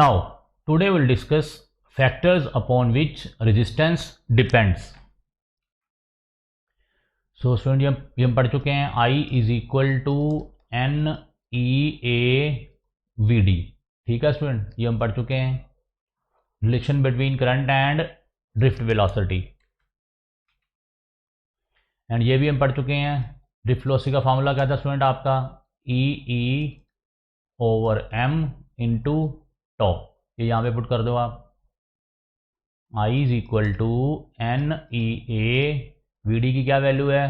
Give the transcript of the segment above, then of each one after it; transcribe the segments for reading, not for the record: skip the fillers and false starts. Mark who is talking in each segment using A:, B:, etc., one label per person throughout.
A: Now today will discuss factors upon which resistance depends. So student ये हम पढ़ चुके हैं I is equal to N E A V D. ठीक है स्टूडेंट, ये हम पढ़ चुके हैं relation between current and drift velocity, and ये भी हम पढ़ चुके हैं ड्रिफ्ट वेलोसिटी का फार्मूला क्या था स्टूडेंट आपका E over M into tau. ये यहाँ पे पुट कर दो आप, I is equal to N E A V D की क्या वैल्यू है,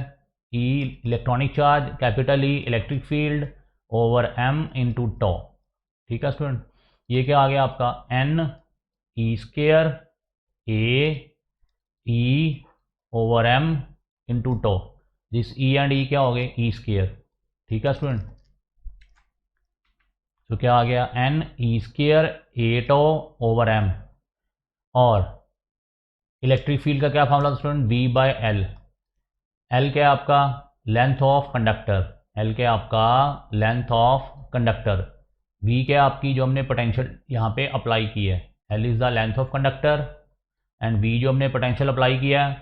A: E electronic charge, capital E electric field over M into tau. ठीक है स्टूडेंट, ये क्या आ गया आपका N E square A E over M into tau. This E and E क्या हो गए ई स्केयर। ठीक है स्टूडेंट, तो क्या आ गया N E square A tau over M, और इलेक्ट्रिक फील्ड का क्या फॉर्मूला था student V by L. L क्या है आपका लेंथ ऑफ कंडक्टर, एल क्या आपका लेंथ ऑफ कंडक्टर, वी क्या आपकी जो हमने पोटेंशियल यहाँ पे अप्लाई की है, L is the length of conductor and V जो हमने पोटेंशियल अप्लाई किया है।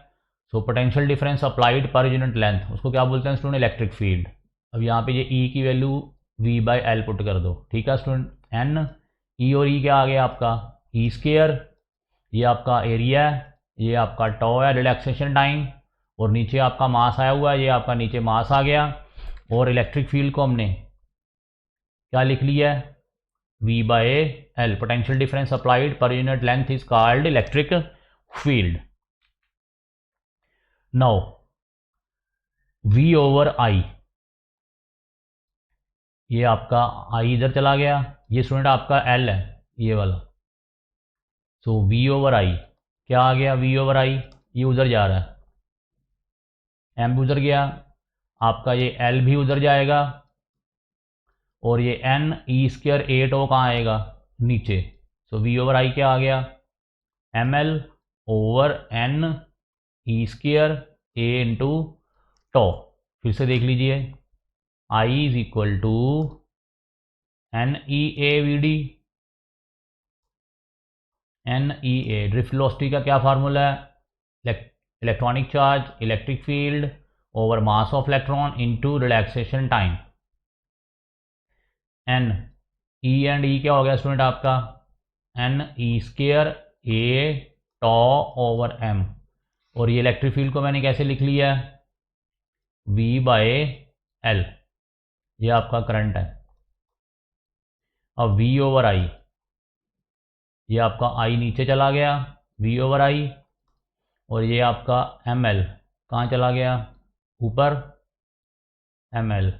A: So potential difference applied per unit length, उसको क्या बोलते हैं स्टूडेंट इलेक्ट्रिक फील्ड। अब यहाँ पे ये ई की value V by L put कर दो। ठीक है स्टूडेंट, एन ई और ई क्या आ गया आपका ई स्केयर, ये आपका एरिया है, ये आपका टॉ है रिलैक्सेशन टाइम, और नीचे आपका मास आया हुआ है, ये आपका नीचे मास आ गया, और इलेक्ट्रिक फील्ड को हमने क्या लिख लिया है V by L. Potential difference applied per unit length is called electric field. Now V over I, ये आपका आई इधर चला गया, ये स्टूडेंट आपका एल है ये वाला। सो वी ओवर आई क्या आ गया वी ओवर आई, ये उधर जा रहा है, एम भी उधर गया, आपका ये एल भी उधर जाएगा, और ये N E square A tau कहाँ आएगा नीचे। सो वी ओवर आई क्या आ गया M L over N E square A into tau. फिर से देख लीजिए I is equal to N E A V D, N E A drift velocity का क्या फार्मूला है electronic charge electric field over mass of electron into relaxation time. N E and E क्या हो गया स्टूडेंट आपका N E square A tau over M, और ये electric field को मैंने कैसे लिख लिया है वी बाय एल, ये आपका करंट है। अब वी ओवर आई, ये आपका आई नीचे चला गया वी ओवर आई, और ये आपका एम एल कहाँ चला गया ऊपर एम एल,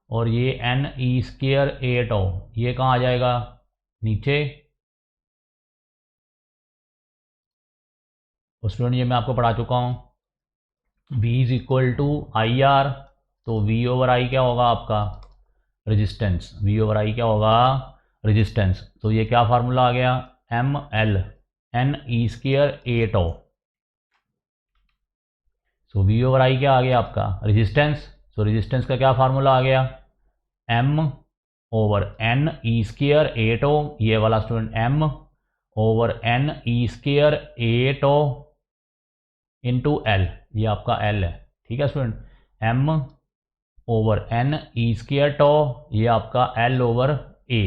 A: और ये N E square A tau ये कहाँ आ जाएगा नीचे। और स्टूडेंट ये मैं आपको पढ़ा चुका हूँ V is equal to I R, तो V ओवर आई क्या होगा आपका रेजिस्टेंस, V ओवर आई क्या होगा रेजिस्टेंस। तो ये क्या फार्मूला आ गया M L N E square A tau. So V over I क्या आ गया आपका रेजिस्टेंस, सो रेजिस्टेंस का क्या फार्मूला आ गया M over N E square A tau, ये वाला student M over N E square A tau into L, ये आपका एल है। ठीक है student, M over N E square tau, ये आपका एल ओवर ए।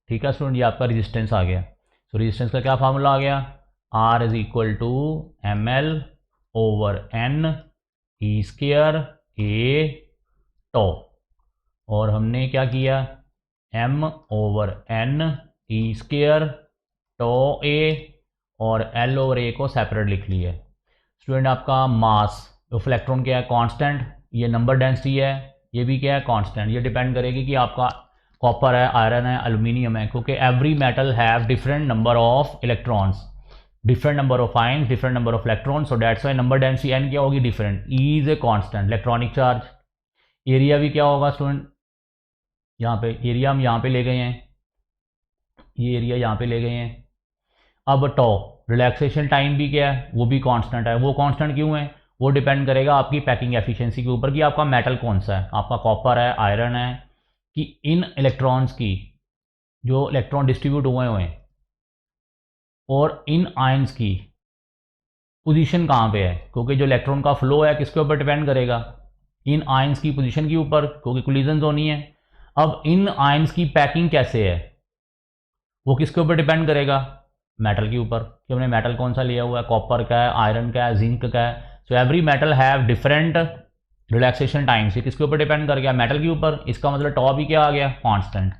A: ठीक है स्टूडेंट, ये आपका रेजिस्टेंस आ गया। सो रेजिस्टेंस का क्या फार्मूला आ गया R is equal to M L over N E square A tau, और हमने क्या किया M over N E square tau A और एल ओवर ए को सेपरेट लिख लिया। स्टूडेंट आपका मास ऑफ इलेक्ट्रॉन क्या है कांस्टेंट, ये नंबर डेंसिटी है, ये भी क्या है कांस्टेंट। ये डिपेंड करेगी कि आपका कॉपर है आयरन है एल्यूमिनियम है, क्योंकि every metal have different number of electrons, different number of ions, different number of electrons, so that's why number density N क्या होगी डिफरेंट। E is a constant electronic charge, area भी क्या होगा स्टूडेंट, यहाँ पे एरिया हम यहाँ पे ले गए हैं, ये एरिया यहाँ पे ले गए हैं। अब टॉ रिलैक्सेशन टाइम भी क्या है वो भी कांस्टेंट है, वो कांस्टेंट क्यों है वो डिपेंड करेगा आपकी पैकिंग एफिशिएंसी के ऊपर कि आपका मेटल कौन सा है, आपका कॉपर है आयरन है, कि इन इलेक्ट्रॉन्स की जो इलेक्ट्रॉन डिस्ट्रीब्यूट हुए हैं और इन आयंस की पोजीशन कहाँ पे है, क्योंकि जो इलेक्ट्रॉन का फ्लो है किसके ऊपर डिपेंड करेगा, इन आयंस की पोजीशन के ऊपर, क्योंकि कोलिजन होनी है। अब इन आयंस की पैकिंग कैसे है वो किसके ऊपर डिपेंड करेगा, मेटल के ऊपर, कि हमने मेटल कौन सा लिया हुआ है, कॉपर का है, आयरन का है, जिंक का है। So every metal have different relaxation times. ये किसके ऊपर डिपेंड कर गया, मेटल के ऊपर। इसका मतलब टॉ भी क्या आ गया, कांस्टेंट।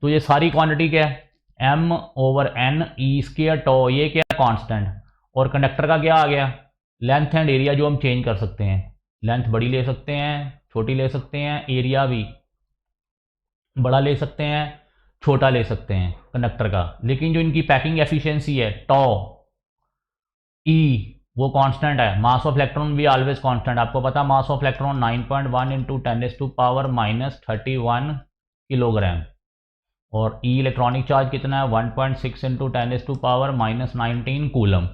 A: तो ये सारी क्वांटिटी क्या है, m/n e² टॉ, ये क्या है, कांस्टेंट। और कंडक्टर का क्या आ गया, लेंथ एंड एरिया, जो हम चेंज कर सकते हैं। लेंथ बड़ी ले सकते हैं, छोटी ले सकते हैं, एरिया भी बड़ा ले सकते हैं, छोटा ले सकते हैं कंडक्टर का। लेकिन जो इनकी पैकिंग एफिशिएंसी है टॉ ई, वो कांस्टेंट है। मास ऑफ इलेक्ट्रॉन भी ऑलवेज कांस्टेंट। आपको पता मास ऑफ इलेक्ट्रॉन 9.1 इंटू 10⁻³ किलोग्राम। और ई इलेक्ट्रॉनिक चार्ज कितना है, 1.6 इंटू 10⁻⁻19 कूलम।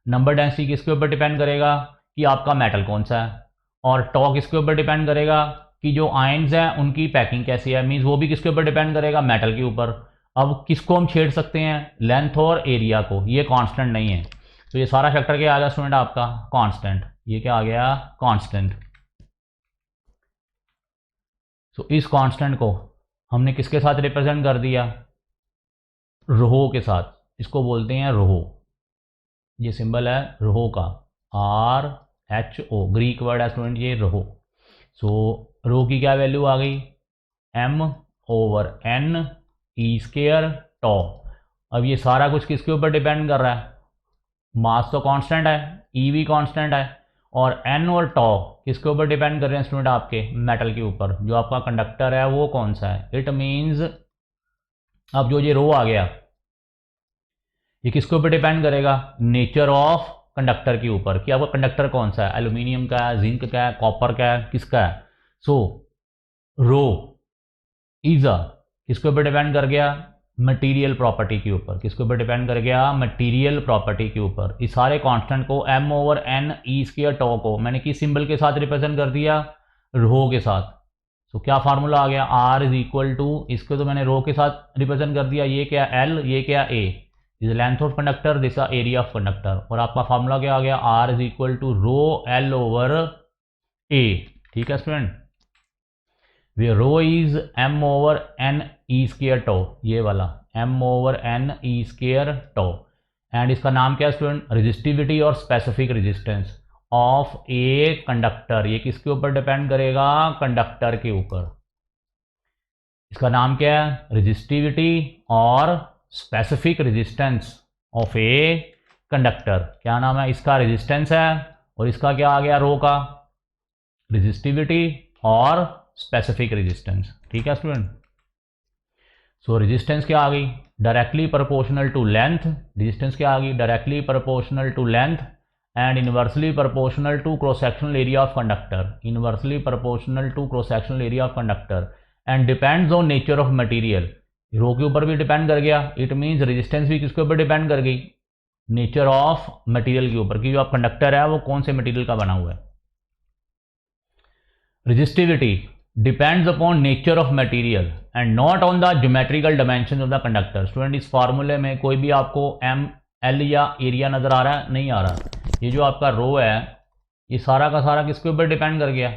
A: नंबर डेंसिटी किसके ऊपर डिपेंड करेगा कि आपका मेटल कौन सा है। और टॉ किसके ऊपर डिपेंड करेगा कि जो आयंस हैं उनकी पैकिंग कैसी है, मीन्स वो भी किसके ऊपर डिपेंड करेगा, मेटल के ऊपर। अब किसको हम छेड़ सकते हैं, लेंथ और एरिया को। ये कांस्टेंट नहीं है, तो ये सारा फैक्टर क्या आ गया स्टूडेंट आपका, कांस्टेंट। ये क्या आ गया, कांस्टेंट। तो इस कांस्टेंट को हमने किसके साथ रिप्रेजेंट कर दिया, रोहो के साथ। इसको बोलते हैं रोहो। ये सिंबल है रोहो का, RHO, ग्रीक वर्ड है स्टूडेंट ये रोहो। सो रो की क्या वैल्यू आ गई, m/n e² टॉ। अब ये सारा कुछ किसके ऊपर डिपेंड कर रहा है, मास तो कांस्टेंट है, ई भी कांस्टेंट है, और n और टॉ किसके ऊपर डिपेंड कर रहे हैं स्टूडेंट, आपके मेटल के ऊपर। जो आपका कंडक्टर है वो कौन सा है, इट मीन्स अब जो ये रो आ गया ये किसके ऊपर डिपेंड करेगा, नेचर ऑफ कंडक्टर के ऊपर, कि आपका कंडक्टर कौन सा है, एल्यूमिनियम का है, जिंक का है, कॉपर का है, किसका है। सो रो इज अ, किसके ऊपर डिपेंड कर गया, मटेरियल प्रॉपर्टी के ऊपर। किसके ऊपर डिपेंड कर गया, मटेरियल प्रॉपर्टी के ऊपर। इस सारे कांस्टेंट को m/n e² टॉ को मैंने किस सिंबल के साथ रिप्रेजेंट कर दिया, रो के साथ। तो क्या फार्मूला आ गया, R इज इक्वल टू, इसको तो मैंने रो के साथ रिप्रेजेंट कर दिया, ये क्या L, ये क्या A, this length of conductor, this area of conductor. और आपका फार्मूला क्या आ गया, R is equal to ρL/A। ठीक है student, way row is m/n e² टॉ, ये वाला m/n e² टॉ। एंड इसका नाम क्या है स्टूडेंट, रेजिस्टिविटी और specific resistance of a conductor. ये किसके ऊपर डिपेंड करेगा, कंडक्टर के ऊपर। इसका नाम क्या है, रेजिस्टिविटी और specific resistance of a conductor. क्या नाम है इसका, रेजिस्टेंस है, और इसका क्या आ गया, रो का, रेजिस्टिविटी और स्पेसिफिक रेजिस्टेंस। ठीक है स्टूडेंट। सो रेजिस्टेंस क्या आ गई, directly proportional to length. Resistance क्या आ गई, directly proportional to length and inversely proportional to cross sectional area of conductor. Inversely proportional to cross sectional area of conductor and depends on nature of material. Rho के ऊपर भी depend कर गया, it means resistance भी किसके ऊपर depend कर गई, नेचर ऑफ मटेरियल के ऊपर, कि जो आप कंडक्टर है वो कौन से मटेरियल का बना हुआ है। Resistivity depends upon nature of material and not on the geometrical dimension of the conductor. Student इस फार्मूले में कोई भी आपको m, l या एरिया नजर आ रहा है, नहीं आ रहा। ये जो आपका रो है ये सारा का सारा किसके ऊपर डिपेंड कर गया,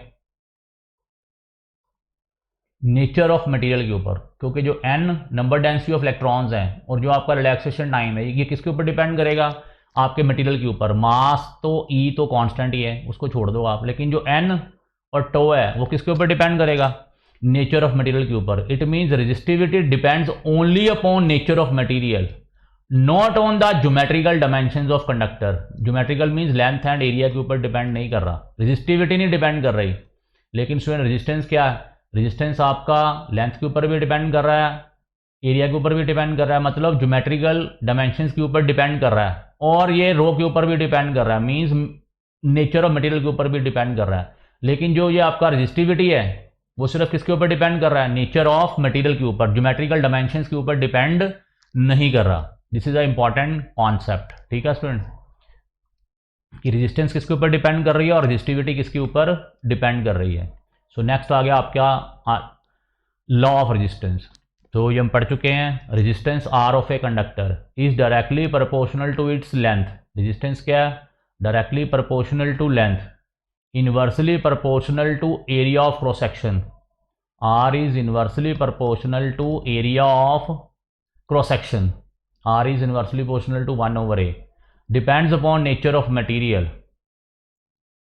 A: नेचर ऑफ मटेरियल के ऊपर, क्योंकि जो n number density of electrons हैं और जो आपका रिलैक्सेशन टाइम है ये किसके ऊपर डिपेंड करेगा, आपके मटेरियल के ऊपर। मास तो E तो कांस्टेंट ही है, उसको छोड़ दो आप, लेकिन जो n और टो है वो किसके ऊपर डिपेंड करेगा, नेचर ऑफ मटेरियल के ऊपर। It means resistivity depends only upon nature of material, not on the geometrical dimensions of conductor. Geometrical means length and area के ऊपर डिपेंड नहीं कर रहा, रेजिस्टिविटी नहीं डिपेंड कर रही। लेकिन स्टूडेंट रेजिस्टेंस क्या है, रेजिस्टेंस आपका लेंथ के ऊपर भी डिपेंड कर रहा है, एरिया के ऊपर भी डिपेंड कर रहा है, मतलब ज्योमेट्रिकल डायमेंशंस के ऊपर डिपेंड कर रहा है, और ये रो के ऊपर भी डिपेंड कर रहा है, मीन्स नेचर ऑफ मटेरियल के ऊपर भी डिपेंड कर रहा है। लेकिन जो ये आपका रेजिस्टिविटी है वो सिर्फ किसके ऊपर डिपेंड कर रहा है, नेचर ऑफ मटेरियल के ऊपर, ज्योमेट्रिकल डायमेंशंस के ऊपर डिपेंड नहीं कर रहा। This is a important concept. ठीक है स्टूडेंट, कि रेजिस्टेंस किसके ऊपर डिपेंड कर रही है और रेजिस्टिविटी किसके ऊपर डिपेंड कर रही है। सो नेक्स्ट आ गया आपका लॉ ऑफ रेजिस्टेंस। तो ये हम पढ़ चुके हैं। Resistance R of a conductor is directly proportional to its length. Resistance क्या है? Directly proportional to length, inversely proportional to area of cross section. R is inversely proportional to area of cross section. R is inversely proportional to 1/a। Depends upon nature of material.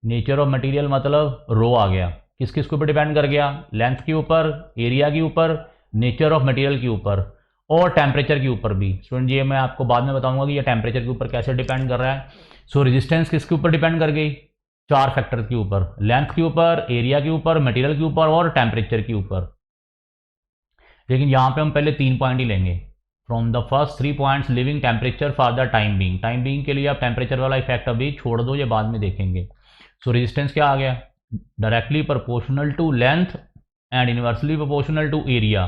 A: Nature of material मतलब rho आ गया, किस किस के ऊपर depend कर गया? Length के ऊपर, एरिया के ऊपर, नेचर ऑफ मटेरियल के ऊपर और टेम्परेचर के ऊपर भी। स्टूडेंट ये मैं आपको बाद में बताऊंगा कि ये टेम्परेचर के ऊपर कैसे डिपेंड कर रहा है। सो रेजिस्टेंस किसके ऊपर डिपेंड कर गई? 4 फैक्टर के ऊपर, लेंथ के ऊपर, एरिया के ऊपर, मटेरियल के ऊपर और टेम्परेचर के ऊपर। लेकिन यहाँ पे हम पहले 3 पॉइंट ही लेंगे। From the first 3 points living temperature for the time being. Time being के लिए आप टेम्परेचर वाला इफेक्ट अभी छोड़ दो, ये बाद में देखेंगे। सो रेजिस्टेंस क्या आ गया? Directly proportional to length and inversely proportional to area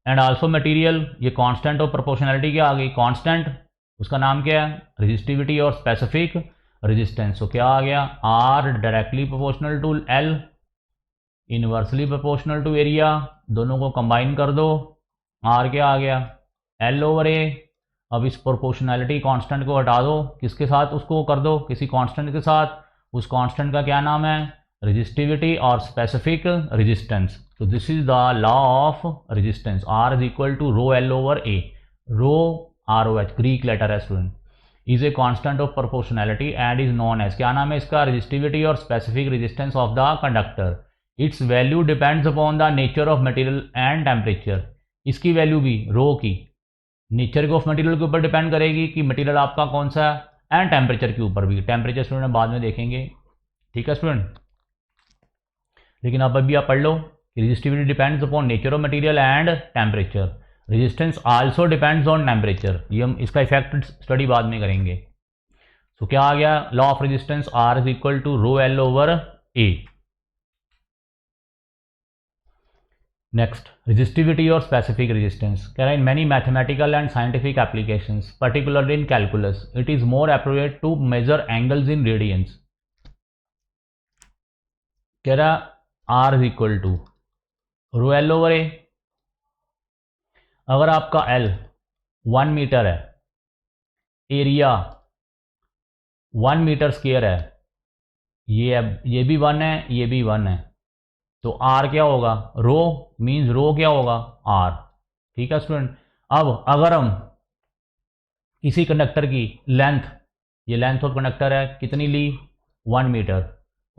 A: and also material. ये कांस्टेंट ऑफ प्रोपोर्शनैलिटी क्या आ गई? कांस्टेंट, उसका नाम क्या है? रेजिस्टिविटी और स्पेसिफिक रेजिस्टेंस। तो क्या आ गया? R directly proportional to L, inversely proportional to area, दोनों को कंबाइन कर दो, आर क्या आ गया? L/A। अब इस प्रोपोर्शनैलिटी कांस्टेंट को हटा दो, किसके साथ उसको कर दो? किसी कांस्टेंट के साथ। उस कांस्टेंट का क्या नाम है? रेजिस्टिविटी और स्पेसिफिक रेजिस्टेंस। तो this is the law of resistance. R is equal to rho L/A। Rho ROH Greek letter है student, is a constant of proportionality and is known as, क्या नाम है इसका? रेजिस्टिविटी और specific resistance of the conductor. Its value depends upon the nature of material and temperature. इसकी वैल्यू भी rho की नेचर ऑफ मटेरियल के ऊपर डिपेंड करेगी कि मटेरियल आपका कौन सा है, एंड टेम्परेचर के ऊपर भी। टेम्परेचर स्टूडेंट बाद में देखेंगे, ठीक है स्टूडेंट। लेकिन अब अभी आप पढ़ लो कि resistivity depends upon nature of material and temperature. Resistance also depends on temperature. ये हम इसका इफेक्ट स्टडी बाद में करेंगे। तो क्या आ गया? Law of resistance R is equal to rho L/A। Next, resistivity और स्पेसिफिक रेजिस्टेंस। कह रहा है in many mathematical and scientific applications particularly in calculus it is more appropriate to measure angles in radians. कह रहा R is equal to rho L/A। अगर आपका L 1 metre है, area 1 metre square है, ये भी 1 है, ये भी 1 है, तो आर क्या होगा? रो मीन्स रो क्या होगा? आर। ठीक है स्टूडेंट। अब अगर हम किसी कंडक्टर की लेंथ, ये लेंथ ऑफ कंडक्टर है, कितनी ली? 1 मीटर,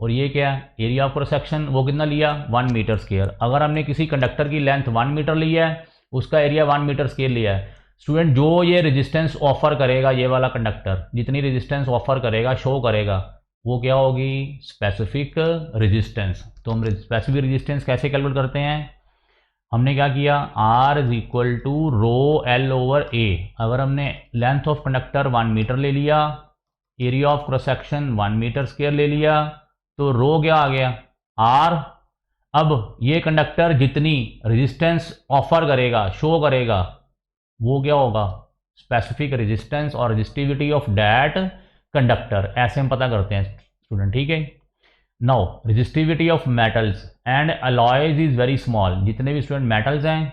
A: और ये क्या है? एरिया ऑफ क्रॉस सेक्शन, वो कितना लिया? 1 मीटर स्क्वायर। अगर हमने किसी कंडक्टर की लेंथ 1 मीटर ली है, उसका एरिया 1 मीटर स्क्वायर लिया है, स्टूडेंट जो ये रेजिस्टेंस ऑफर करेगा, ये वाला कंडक्टर जितनी रेजिस्टेंस ऑफर करेगा, शो करेगा, वो क्या होगी? Specific resistance. तो हम स्पेसिफिक रेजिस्टेंस कैसे कैलकुलेट करते हैं? हमने क्या किया? R is equal to rho L/A। अगर हमने लेंथ ऑफ कंडक्टर 1 मीटर ले लिया, area of cross section 1 metre square ले लिया, तो रो क्या आ गया? R। अब ये कंडक्टर जितनी रेजिस्टेंस ऑफर करेगा, शो करेगा, वो क्या होगा? स्पेसिफिक रेजिस्टेंस और रेजिस्टिविटी ऑफ दैट कंडक्टर। ऐसे हम पता करते हैं स्टूडेंट, ठीक है। Now resistivity of metals and alloys is very small. जितने भी स्टूडेंट मेटल्स हैं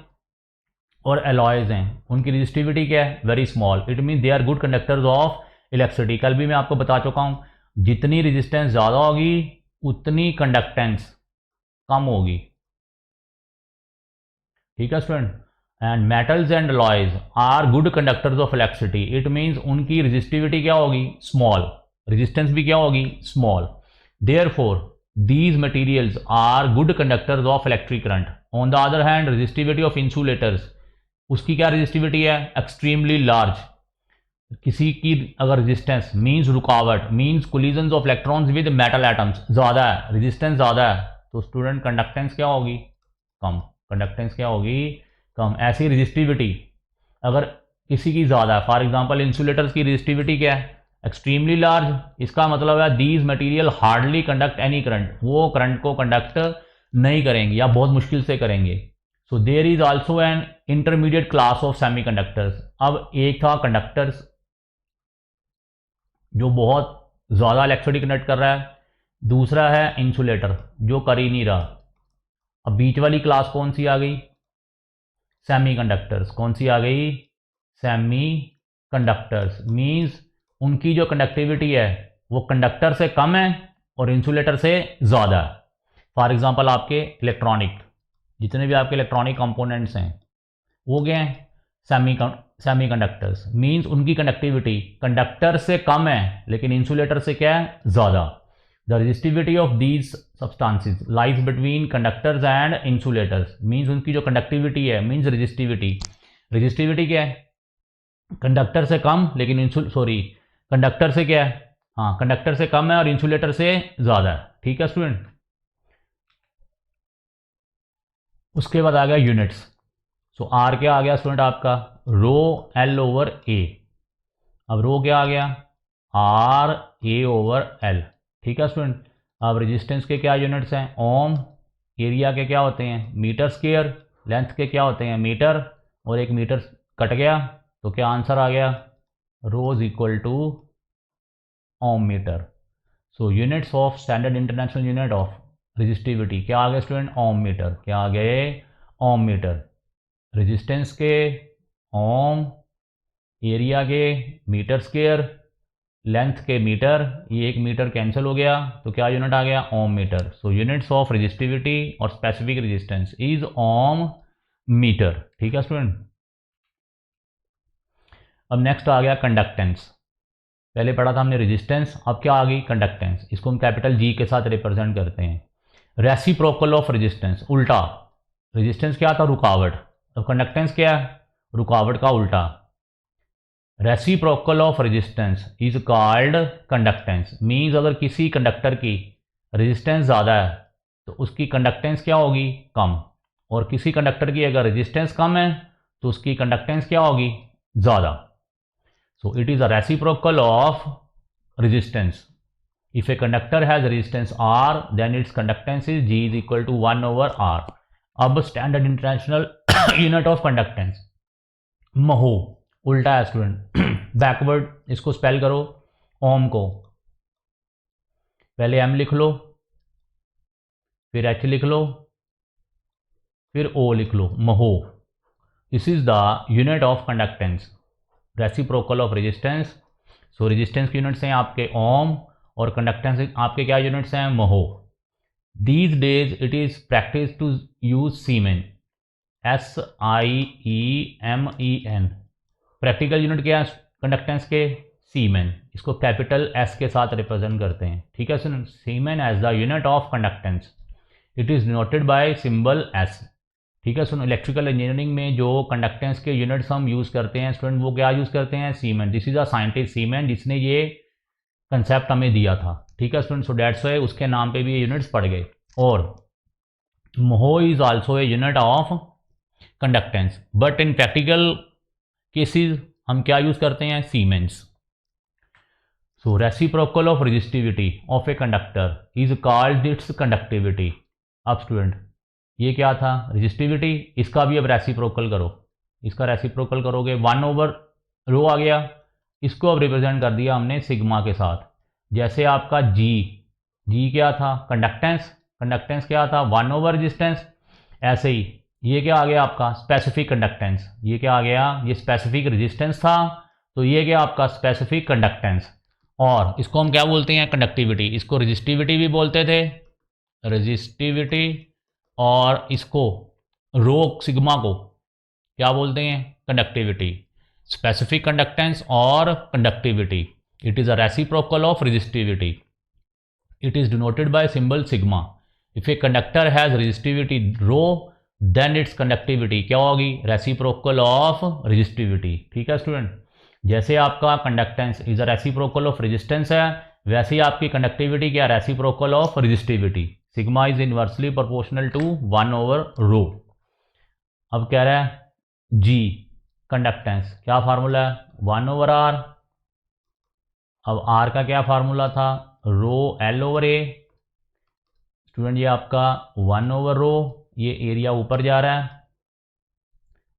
A: और अलॉयज हैं, उनकी रेजिस्टिविटी क्या है? Very small. It mean they are good conductors of electricity. कल भी मैं आपको बता चुका हूँ, जितनी रेजिस्टेंस ज़्यादा होगी उतनी कंडक्टेंस कम होगी, ठीक है student. And metals and alloys are good conductors of electricity. It means उनकी रेजिस्टिविटी क्या होगी? स्मॉल। रेजिस्टेंस भी क्या होगी? Small. Therefore, these materials are good conductors of electric current. On the other hand, resistivity of insulators, उसकी क्या resistivity है? Extremely large. किसी की अगर रेजिस्टेंस मीन्स रुकावट, means collisions of electrons with metal atoms ज़्यादा है, रेजिस्टेंस ज़्यादा है, तो स्टूडेंट कंडक्टेंस क्या होगी? कम। कंडक्टेंस क्या होगी? कम। ऐसी रेजिस्टिविटी अगर किसी की ज़्यादा है, फॉर एग्जांपल इंसुलेटर्स की रेजिस्टिविटी क्या है? Extremely large. इसका मतलब है these material hardly conduct any current, वो करंट को कंडक्ट नहीं करेंगे या बहुत मुश्किल से करेंगे। So there is also an intermediate class of semiconductors. अब एक था कंडक्टर्स जो बहुत ज़्यादा इलेक्ट्रिसिटी कंडक्ट कर रहा है, दूसरा है इंसुलेटर जो कर ही नहीं रहा। अब बीच वाली क्लास कौन सी आ गई? सेमीकंडक्टर्स। कौन सी आ गई? सेमीकंडक्टर्स मींस उनकी जो कंडक्टिविटी है वो कंडक्टर से कम है और इंसुलेटर से ज़्यादा है। फॉर एग्जांपल आपके इलेक्ट्रॉनिक, जितने भी आपके इलेक्ट्रॉनिक कंपोनेंट्स हैं वो क्या हैं? सेमीकंडक्टर्स मींस उनकी कंडक्टिविटी कंडक्टर से कम है लेकिन इंसुलेटर से क्या है? ज़्यादा। The resistivity of these substances lies between conductors and insulators means उनकी जो कंडक्टिविटी है मींस रेजिस्टिविटी। रेजिस्टिविटी क्या है? कंडक्टर से कम लेकिन कंडक्टर से क्या है? हाँ, कंडक्टर से कम है और इंसुलेटर से ज़्यादा है। ठीक है स्टूडेंट। उसके बाद आ गया यूनिट्स। सो आर क्या आ गया स्टूडेंट आपका? Row L over A. अब रो क्या आ गया? R A over L. ठीक है स्टूडेंट। अब रेजिस्टेंस के क्या यूनिट्स हैं? ओम। एरिया के क्या होते हैं? Metre square. लेंथ के क्या होते हैं? मीटर। और एक मीटर कट गया तो क्या आंसर आ गया? Rho is equal to ohm metre. So units of standard international unit of resistivity क्या आ गए स्टूडेंट? ओम मीटर। क्या आ गए? ओम मीटर। रेजिस्टेंस के ओम, एरिया के मीटर स्क्वायर, लेंथ के मीटर, ये एक मीटर कैंसिल हो गया तो क्या यूनिट आ गया? Ohm metre. So units of resistivity और specific resistance is ohm metre. ठीक है स्टूडेंट। अब नेक्स्ट आ गया कंडक्टेंस। पहले पढ़ा था हमने रेजिस्टेंस, अब क्या आ गई? कंडक्टेंस। इसको हम कैपिटल जी के साथ रिप्रेजेंट करते हैं। रेसिप्रोकल ऑफ रेजिस्टेंस, उल्टा। रेजिस्टेंस क्या था? रुकावट। अब कंडक्टेंस क्या है? रुकावट का उल्टा। Reciprocal of resistance is called conductance means अगर किसी कंडक्टर की रेजिस्टेंस ज़्यादा है तो उसकी कंडक्टेंस क्या होगी? कम। और किसी कंडक्टर की अगर रेजिस्टेंस कम है तो उसकी कंडक्टेंस क्या होगी? ज़्यादा। So it is a reciprocal of resistance. If a conductor has resistance R, then its conductance is G is equal to 1 over R. अब standard international unit of conductance mho, उल्टा है student. Backward इसको spell करो। ओम को पहले M लिख लो, फिर H लिख लो, फिर ओ लिख लो, mho. This is the unit of conductance. Reciprocal of resistance. So resistance के यूनिट्स हैं आपके ओम और कंडक्टेंस आपके क्या यूनिट्स हैं? Mho. These days it is practice to use siemens, SIEMEN। Practical unit क्या है कंडक्टेंस के? सीमेन। इसको कैपिटल एस के साथ रिप्रेजेंट करते हैं। ठीक है सुन, siemens as the unit of conductance. It is denoted by symbol S. ठीक है सुनो, इलेक्ट्रिकल इंजीनियरिंग में जो कंडक्टेंस के यूनिट्स हम यूज़ करते हैं स्टूडेंट, वो क्या यूज़ करते हैं? सीमेन। दिस इज अ साइंटिस्ट सीमेन जिसने ये कंसेप्ट हमें दिया था। ठीक है स्टूडेंट। सो डेट्स वाई उसके नाम पे भी ये यूनिट्स पड़ गए। और mho is also a unit of conductance, but in practical cases हम क्या यूज़ करते हैं? Siemens. So reciprocal of resistivity of a conductor is called its conductivity. अब स्टूडेंट ये क्या था? रेजिस्टिविटी। इसका भी अब रेसिप्रोकल करो। इसका रेसिप्रोकल करोगे 1 ओवर रो आ गया, इसको अब रिप्रेजेंट कर दिया हमने सिग्मा के साथ। जैसे आपका जी क्या था? कंडक्टेंस। कंडक्टेंस क्या था? 1 ओवर रेजिस्टेंस। ऐसे ही ये क्या आ गया आपका? Specific conductance. ये क्या आ गया? ये स्पेसिफिक रेजिस्टेंस था तो ये क्या आपका? Specific conductance. और इसको हम क्या बोलते हैं? कंडक्टिविटी। इसको रेजिस्टिविटी भी बोलते थे, रेजिस्टिविटी। और इसको रो सिग्मा को क्या बोलते हैं? कंडक्टिविटी। स्पेसिफिक कंडक्टेंस और conductivity. It is a reciprocal of resistivity. It is denoted by symbol sigma. If a conductor has resistivity rho then its conductivity क्या होगी? Reciprocal of resistivity. ठीक है स्टूडेंट। जैसे आपका conductance is a reciprocal of resistance है, वैसे ही आपकी कंडक्टिविटी क्या? Reciprocal of resistivity. Sigma is inversely proportional to 1 over rho. अब कह रहा है जी कंडक्टेंस, क्या फार्मूला है? 1 ओवर आर। अब आर का क्या फार्मूला था? रो एल ओवर ए। स्टूडेंट ये आपका 1 ओवर रो, ये एरिया ऊपर जा रहा है,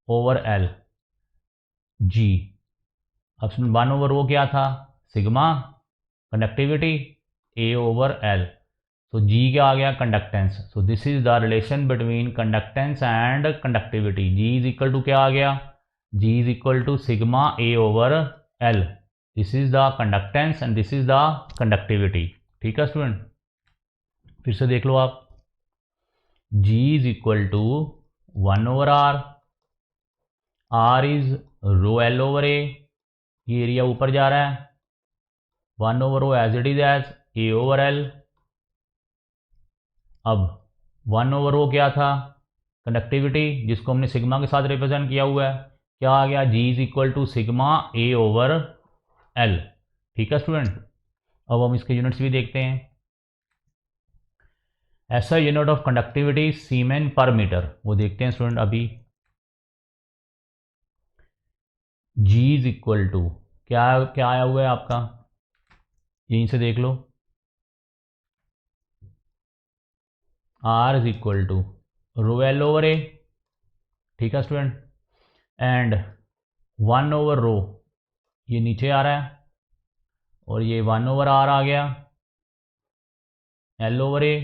A: ओवर एल जी। अब 1 ओवर रो क्या था? Sigma conductivity, A over L. So G क्या आ गया, conductance. So this is the relation between conductance and conductivity. G is equal to क्या आ गया, G is equal to sigma A over L. This is the conductance and this is the conductivity. ठीक है student, फिर से देख लो आप। G is equal to 1 over R is rho L over A, ये एरिया ऊपर जा रहा है, 1 over rho as it is as A over L. अब 1 ओवर रो क्या था, कंडक्टिविटी, जिसको हमने सिग्मा के साथ रिप्रेजेंट किया हुआ है, क्या आ गया, G is equal to sigma A over L. ठीक है स्टूडेंट, अब हम इसके यूनिट्स भी देखते हैं। ऐसा यूनिट ऑफ कंडक्टिविटी सीमेन पर मीटर, वो देखते हैं स्टूडेंट अभी। जी इज इक्वल टू क्या क्या आया हुआ है आपका, यहीं से देख लो, R is equal to rho L over A. ठीक है स्टूडेंट, एंड 1 ओवर रो ये नीचे आ रहा है, और ये 1 ओवर आर आ गया एल ओवर ए।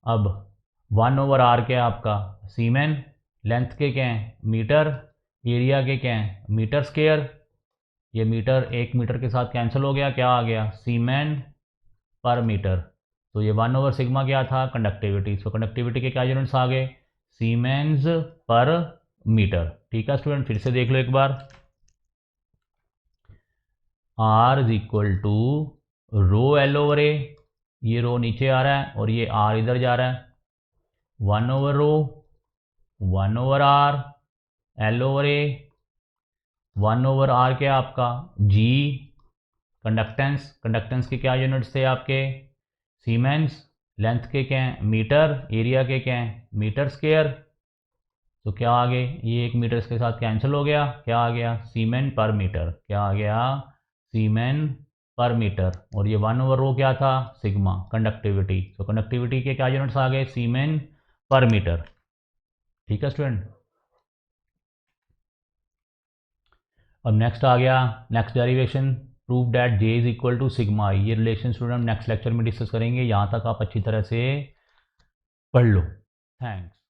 A: अब 1 ओवर आर क्या है आपका, सीमेन, लेंथ के क्या हैं मीटर, एरिया के क्या हैं मीटर स्क्वायर। ये मीटर एक मीटर के साथ कैंसिल हो गया, क्या आ गया, सीमेन पर मीटर। तो ये 1 ओवर सिग्मा क्या था, कंडक्टिविटी। सो कंडक्टिविटी के क्या यूनिट्स आ गए, सीमेंस पर मीटर। ठीक है स्टूडेंट, फिर से देख लो एक बार। R is equal to rho L over A, ये रो नीचे आ रहा है और ये आर इधर जा रहा है, 1 over rho 1 over R L over A. 1 over R क्या आपका, जी, कंडक्टेंस, कंडक्टेंस के क्या यूनिट्स थे आपके, सीमेंस, लेंथ के क्या हैं मीटर, एरिया के क्या हैं मीटर स्क्वायर। तो क्या आ गए, ये एक मीटर के साथ कैंसिल हो गया, क्या आ गया, सीमेन पर मीटर, क्या आ गया, सीमेन पर मीटर। और ये 1 ओवर रो क्या था, सिग्मा, कंडक्टिविटी। तो कंडक्टिविटी के क्या यूनिट्स आ गए, सीमेन पर मीटर। ठीक है स्टूडेंट, अब नेक्स्ट आ गया, next derivation, prove that J is equal to sigma I. ये रिलेशन स्टूडेंट नेक्स्ट लेक्चर में डिस्कस करेंगे, यहाँ तक आप अच्छी तरह से पढ़ लो। थैंक्स।